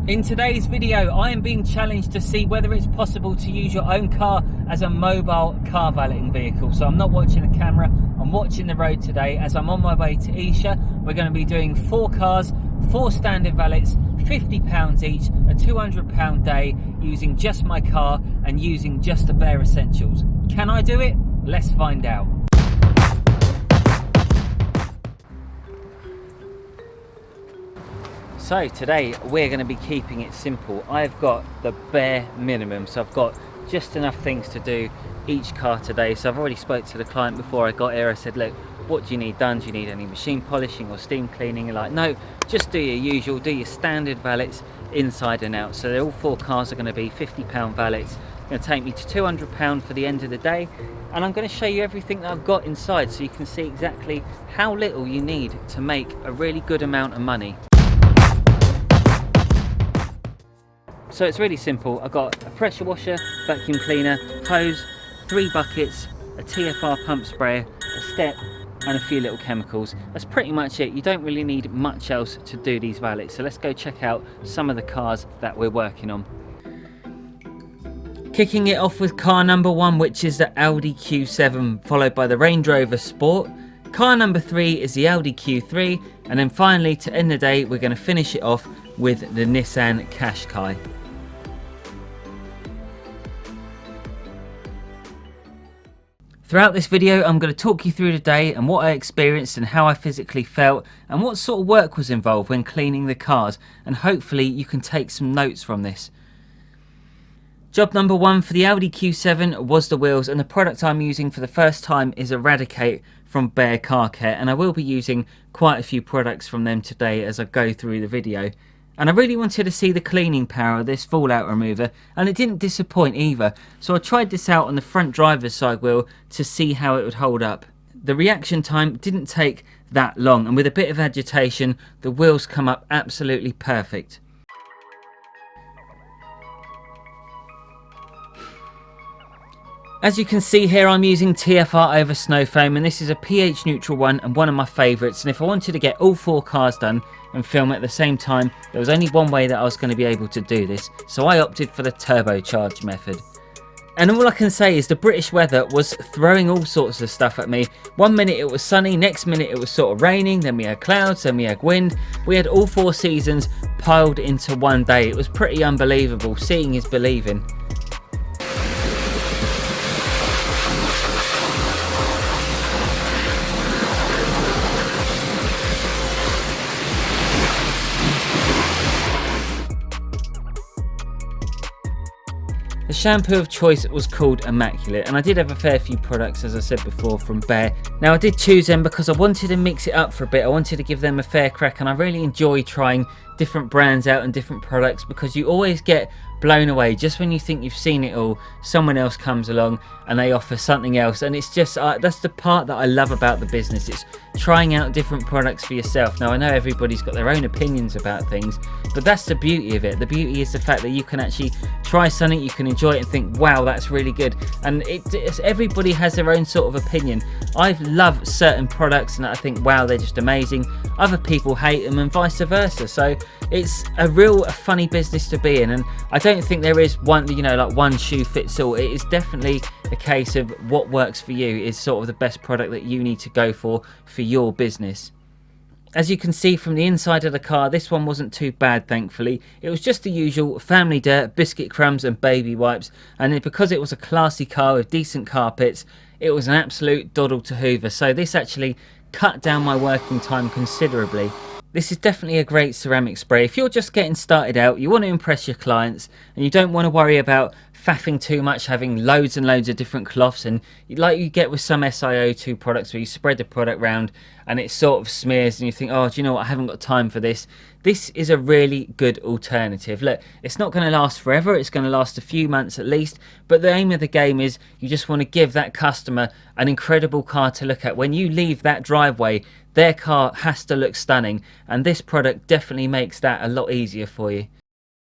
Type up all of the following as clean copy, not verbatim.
In today's video, I am being challenged to see whether it's possible to use your own car as a mobile car valeting vehicle. So I'm not watching a camera, I'm watching the road today as I'm on my way to Esher. We're going to be doing 4 cars, 4 standard valets, £50 each, a £200 day, using just my car and using just the bare essentials. Can I do it? Let's find out. So today we're going to be keeping it simple. I've got the bare minimum, so I've got just enough things to do each car today. So I've already spoke to the client before I got here. I said, look, what do you need done? Do you need any machine polishing or steam cleaning? You're like, no, just do your usual, do your standard valets inside and out. So all 4 cars are going to be £50 valets. It's going to take me to £200 for the end of the day, and I'm going to show you everything that I've got inside so you can see exactly how little you need to make a really good amount of money. So it's really simple. I've got a pressure washer, vacuum cleaner, hose, 3 buckets, a TFR pump sprayer, a step, and a few little chemicals. That's pretty much it. You don't really need much else to do these valets. So let's go check out some of the cars that we're working on. Kicking it off with car number 1, which is the Audi Q7, followed by the Range Rover Sport. Car number 3 is the Audi Q3, and then finally, to end the day, we're going to finish it off with the Nissan Qashqai. Throughout this video, I'm going to talk you through the day and what I experienced and how I physically felt and what sort of work was involved when cleaning the cars, and hopefully you can take some notes from this. Job number 1 for the Audi Q7 was the wheels, and the product I'm using for the first time is Eradicate from Bear Car Care, and I will be using quite a few products from them today as I go through the video. And I really wanted to see the cleaning power of this fallout remover, and it didn't disappoint either. So I tried this out on the front driver's side wheel to see how it would hold up. The reaction time didn't take that long, and with a bit of agitation, the wheels come up absolutely perfect. As you can see here, I'm using TFR over snow foam, and this is a pH neutral one and one of my favourites. And if I wanted to get all 4 cars done and film at the same time, there was only one way that I was going to be able to do this, so I opted for the turbocharged method. And all I can say is the British weather was throwing all sorts of stuff at me. One minute it was sunny, next minute it was sort of raining, then we had clouds, then we had wind. We had all 4 seasons piled into one day. It was pretty unbelievable. Seeing is believing. The shampoo of choice was called Immaculate, and I did have a fair few products, as I said before, from Bear. Now I did choose them because I wanted to mix it up for a bit. I wanted to give them a fair crack, and I really enjoy trying different brands out and different products because you always get blown away. Just when you think you've seen it all, someone else comes along and they offer something else, and it's just that's the part that I love about the business. It's trying out different products for yourself. Now I know everybody's got their own opinions about things, but that's the beauty of it. The beauty is the fact that you can actually try something, you can enjoy it and think, wow, that's really good. And everybody has their own sort of opinion. I love certain products and I think, wow, they're just amazing. Other people hate them and vice versa. So it's a funny business to be in, and I don't think there is one, like one shoe fits all. It is definitely a case of what works for you is sort of the best product that you need to go for your business. As you can see from the inside of the car, this one wasn't too bad, thankfully. It was just the usual family dirt, biscuit crumbs and baby wipes, and because it was a classy car with decent carpets, it was an absolute doddle to hoover. So this actually cut down my working time considerably. This is definitely a great ceramic spray. If you're just getting started out, you want to impress your clients and you don't want to worry about faffing too much, having loads and loads of different cloths, and like you get with some SiO2 products where you spread the product round and it sort of smears and you think, oh, do you know what, I haven't got time for this. This is a really good alternative. Look, it's not going to last forever, it's going to last a few months at least, but the aim of the game is you just want to give that customer an incredible car to look at. When you leave that driveway, their car has to look stunning, and this product definitely makes that a lot easier for you.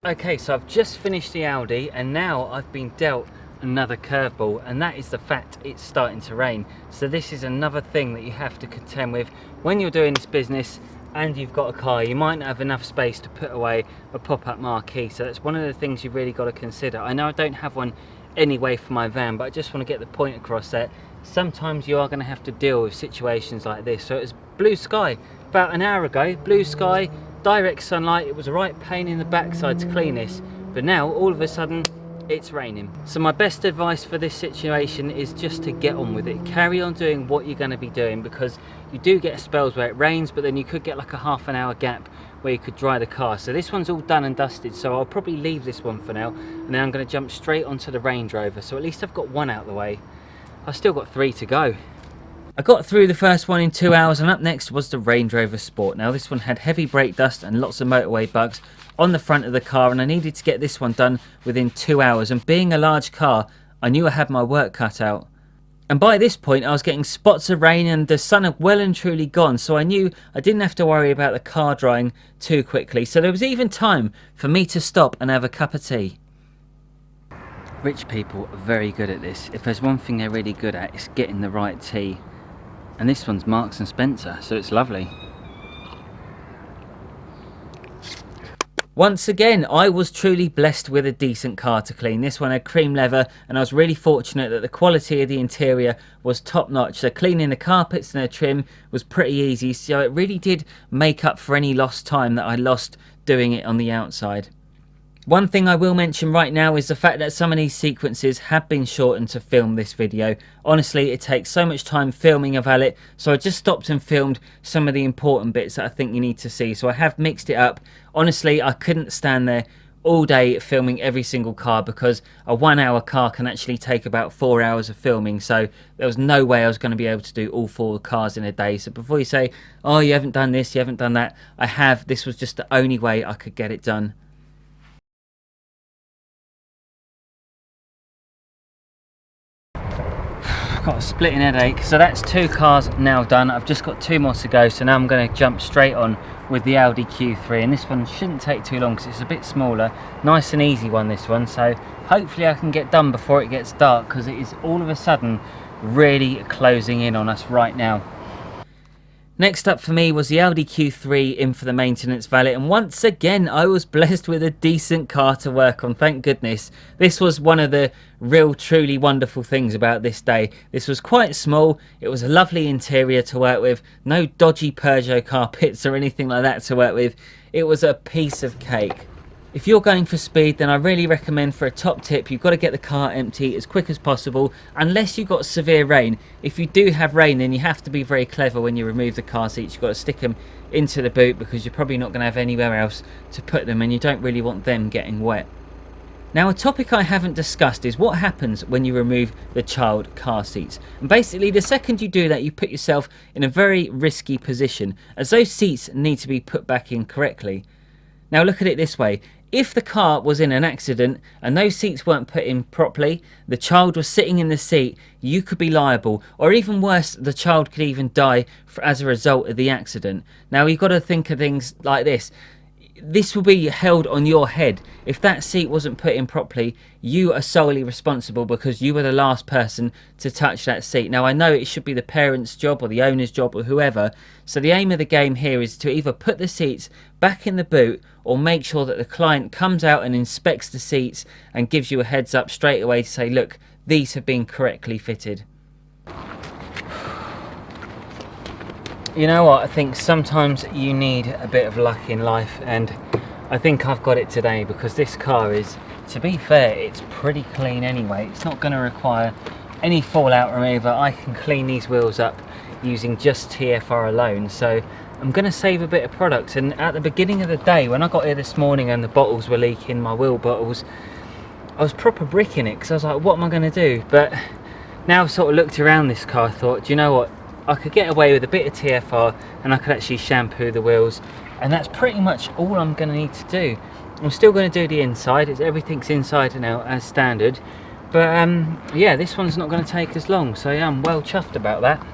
Okay, so I've just finished the Audi and now I've been dealt another curveball, and that is the fact it's starting to rain. So this is another thing that you have to contend with when you're doing this business. and you've got a car, you might not have enough space to put away a pop-up marquee. So that's one of the things you've really got to consider. I know I don't have one anyway for my van, but I just want to get the point across that sometimes you are going to have to deal with situations like this. So it's blue sky about an hour ago, blue sky, direct sunlight. It was a right pain in the backside to clean this, but now all of a sudden it's raining. So my best advice for this situation is just to get on with it. Carry on doing what you're going to be doing, because you do get spells where it rains, but then you could get like a half an hour gap where you could dry the car. So this one's all done and dusted, so I'll probably leave this one for now, and then I'm going to jump straight onto the Range Rover. So at least I've got one out of the way. I've still got 3 to go. I got through the first one in 2 hours, and up next was the Range Rover Sport. Now this one had heavy brake dust and lots of motorway bugs on the front of the car, and I needed to get this one done within 2 hours, and being a large car, I knew I had my work cut out. And by this point I was getting spots of rain and the sun had well and truly gone, so I knew I didn't have to worry about the car drying too quickly, so there was even time for me to stop and have a cup of tea. Rich people are very good at this. If there's one thing they're really good at, it's getting the right tea. And this one's Marks and Spencer, so it's lovely. Once again, I was truly blessed with a decent car to clean. This one had cream leather, and I was really fortunate that the quality of the interior was top notch. So cleaning the carpets and the trim was pretty easy, so it really did make up for any lost time that I lost doing it on the outside. One thing I will mention right now is the fact that some of these sequences have been shortened to film this video. Honestly, it takes so much time filming a valet, so I just stopped and filmed some of the important bits that I think you need to see. So I have mixed it up. Honestly, I couldn't stand there all day filming every single car, because a 1 hour car can actually take about 4 hours of filming, so there was no way I was going to be able to do all 4 cars in a day. So before you say, oh, you haven't done this, you haven't done that, I have. This was just the only way I could get it done. Got a splitting headache. So that's 2 cars now done. I've just got 2 more to go, so now I'm going to jump straight on with the Audi Q3, and this one shouldn't take too long because it's a bit smaller. Nice and easy one, this one, so hopefully I can get done before it gets dark, because it is all of a sudden really closing in on us right now. Next up for me was the Audi Q3 in for the maintenance valet, and once again I was blessed with a decent car to work on, thank goodness. This was one of the real truly wonderful things about this day. This was quite small, it was a lovely interior to work with, no dodgy Peugeot carpets or anything like that to work with. It was a piece of cake. If you're going for speed, then I really recommend, for a top tip, you've got to get the car empty as quick as possible, unless you've got severe rain. If you do have rain, then you have to be very clever when you remove the car seats. You've got to stick them into the boot, because you're probably not going to have anywhere else to put them, and you don't really want them getting wet. Now, a topic I haven't discussed is what happens when you remove the child car seats. And basically, the second you do that, you put yourself in a very risky position, as those seats need to be put back in correctly. Now, look at it this way. If the car was in an accident and those seats weren't put in properly, the child was sitting in the seat, you could be liable, or even worse, the child could even die as a result of the accident. Now, you've got to think of things like this. This will be held on your head. If that seat wasn't put in properly, you are solely responsible, because you were the last person to touch that seat. Now, I know it should be the parent's job or the owner's job or whoever, so the aim of the game here is to either put the seats back in the boot, or make sure that the client comes out and inspects the seats and gives you a heads up straight away to say, look, these have been correctly fitted. You know what, I think sometimes you need a bit of luck in life, and I think I've got it today, because this car is, to be fair, it's pretty clean anyway. It's not going to require any fallout remover. I can clean these wheels up using just TFR alone, so I'm going to save a bit of product. And at the beginning of the day, when I got here this morning and the bottles were leaking, my wheel bottles, I was proper bricking it, because I was like, what am I going to do? But now I've sort of looked around this car, I thought, do you know what, I could get away with a bit of TFR and I could actually shampoo the wheels, and that's pretty much all I'm going to need to do. I'm still going to do the inside, everything's inside and out as standard, but yeah, this one's not going to take as long, so yeah, I'm well chuffed about that.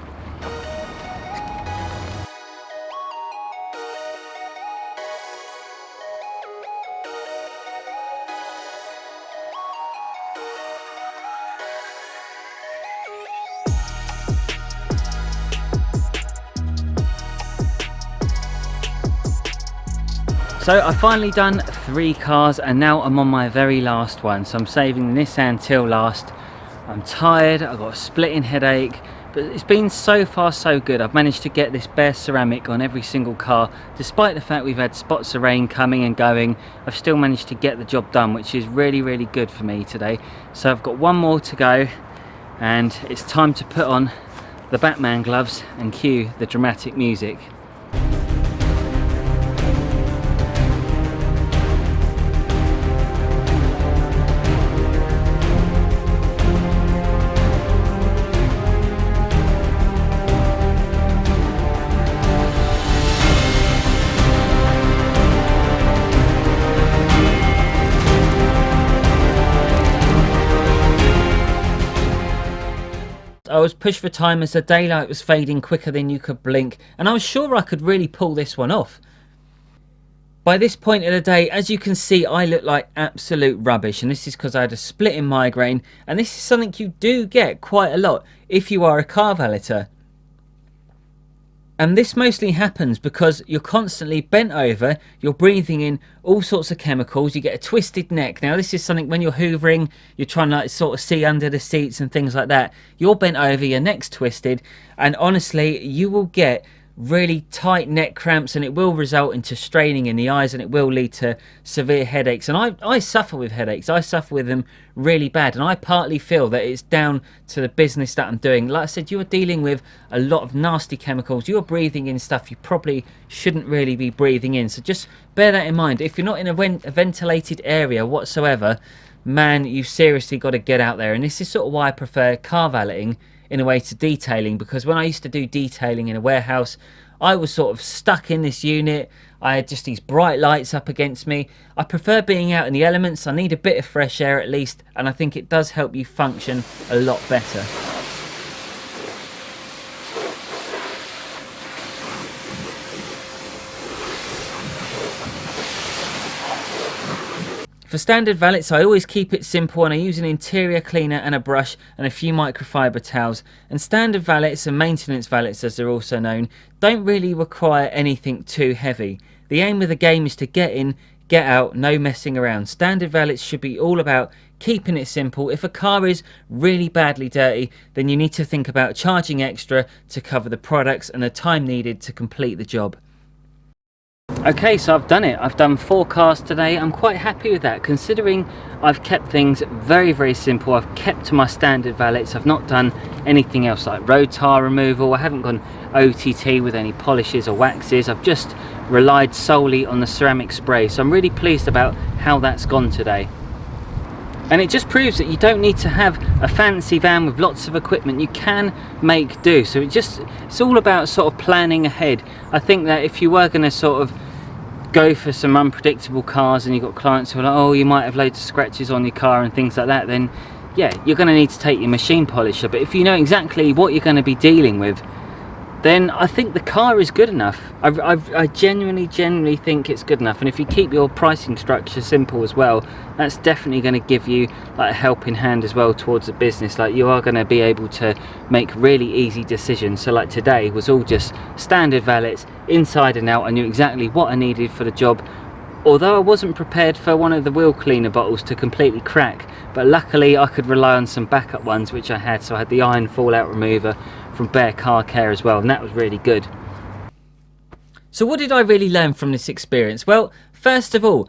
So I've finally done 3 cars and now I'm on my very last one. So I'm saving the Nissan till last. I'm tired, I've got a splitting headache, but it's been so far so good. I've managed to get this bare ceramic on every single car. Despite the fact we've had spots of rain coming and going, I've still managed to get the job done, which is really, really good for me today. So I've got one more to go and it's time to put on the Batman gloves and cue the dramatic music. I was pushed for time as the daylight was fading quicker than you could blink, and I was sure I could really pull this one off. By this point of the day, as you can see, I look like absolute rubbish, and this is because I had a splitting migraine, and this is something you do get quite a lot if you are a car valeter. And this mostly happens because you're constantly bent over, you're breathing in all sorts of chemicals, you get a twisted neck. Now this is something when you're hoovering, you're trying to like sort of see under the seats and things like that. You're bent over, your neck's twisted, and honestly you will get really tight neck cramps, and it will result into straining in the eyes, and it will lead to severe headaches. And I suffer with headaches. I suffer with them really bad, and I partly feel that it's down to the business that I'm doing. Like I said, you're dealing with a lot of nasty chemicals. You're breathing in stuff you probably shouldn't really be breathing in, so just bear that in mind. If you're not in a ventilated area whatsoever, man, you've seriously got to get out there. And this is sort of why I prefer car valeting in a way to detailing, because when I used to do detailing in a warehouse, I was sort of stuck in this unit. I had just these bright lights up against me. I prefer being out in the elements. I need a bit of fresh air at least, and I think it does help you function a lot better. For standard valets, I always keep it simple, and I use an interior cleaner and a brush and a few microfiber towels. And standard valets and maintenance valets, as they're also known, don't really require anything too heavy. The aim of the game is to get in, get out, no messing around. Standard valets should be all about keeping it simple. If a car is really badly dirty, then you need to think about charging extra to cover the products and the time needed to complete the job. Okay, so I've done it. I've done 4 cars today. I'm quite happy with that, considering I've kept things very, very simple. I've kept to my standard valets. I've not done anything else like road tire removal. I haven't gone OTT with any polishes or waxes. I've just relied solely on the ceramic spray. So I'm really pleased about how that's gone today. And it just proves that you don't need to have a fancy van with lots of equipment. You can make do. So it's all about sort of planning ahead. I think that if you were going to sort of go for some unpredictable cars and you've got clients who are like, oh, you might have loads of scratches on your car and things like that, then yeah, you're going to need to take your machine polisher. But if you know exactly what you're going to be dealing with, then I think the car is good enough. I genuinely think it's good enough. And if you keep your pricing structure simple as well, that's definitely going to give you like a helping hand as well towards the business. Like you are going to be able to make really easy decisions. So like today was all just standard valets, inside and out. I knew exactly what I needed for the job. Although I wasn't prepared for one of the wheel cleaner bottles to completely crack, but luckily I could rely on some backup ones which I had. So I had the iron fallout remover from Bear Car Care as well, and that was really good. So what did I really learn from this experience? Well, first of all,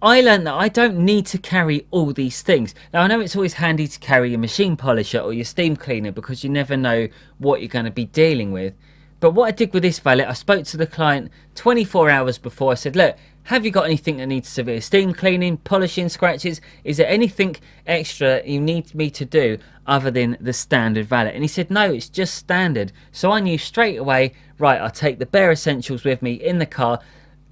I learned that I don't need to carry all these things. Now I know it's always handy to carry your machine polisher or your steam cleaner because you never know what you're going to be dealing with. But what I did with this valet, I spoke to the client 24 hours before. I said, look, have you got anything that needs severe steam cleaning, polishing, scratches? Is there anything extra you need me to do other than the standard valet? And he said, no, it's just standard. So I knew straight away, right, I'll take the bare essentials with me in the car.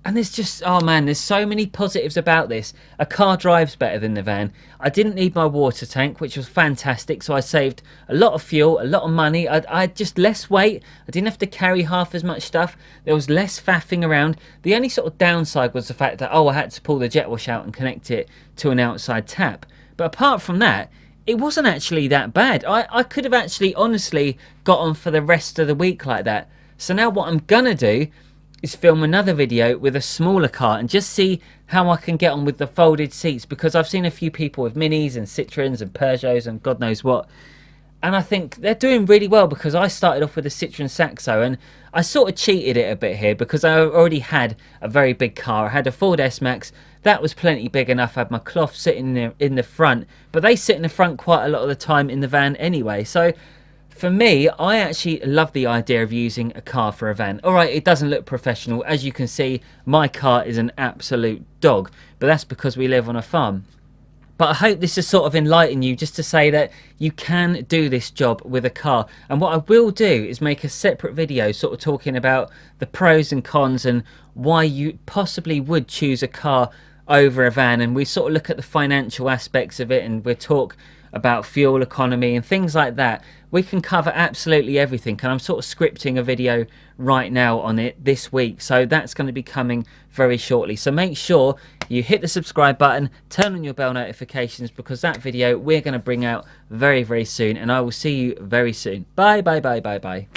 And there's just, oh man, there's so many positives about this. A car drives better than the van. I didn't need my water tank, which was fantastic. So I saved a lot of fuel, a lot of money. I had just less weight. I didn't have to carry half as much stuff. There was less faffing around. The only sort of downside was the fact that, oh, I had to pull the jet wash out and connect it to an outside tap. But apart from that, it wasn't actually that bad. I could have actually honestly got on for the rest of the week like that. So now what I'm gonna do is film another video with a smaller car and just see how I can get on with the folded seats, because I've seen a few people with Minis and Citroens and Peugeots and God knows what, and I think they're doing really well, because I started off with a Citroen Saxo and I sort of cheated it a bit here because I already had a very big car. I had a Ford S-Max that was plenty big enough. I had my cloth sitting in the front, but they sit in the front quite a lot of the time in the van anyway. So for me, I actually love the idea of using a car for a van. Alright, it doesn't look professional. As you can see, my car is an absolute dog, but that's because we live on a farm. But I hope this has sort of enlightened you, just to say that you can do this job with a car. And what I will do is make a separate video sort of talking about the pros and cons and why you possibly would choose a car over a van. And we sort of look at the financial aspects of it, and we'll talk about fuel economy and things like that. We can cover absolutely everything, and I'm sort of scripting a video right now on it this week, so that's going to be coming very shortly. So make sure you hit the subscribe button, turn on your bell notifications, because that video we're going to bring out very, very soon, and I will see you very soon. Bye, bye, bye, bye, bye.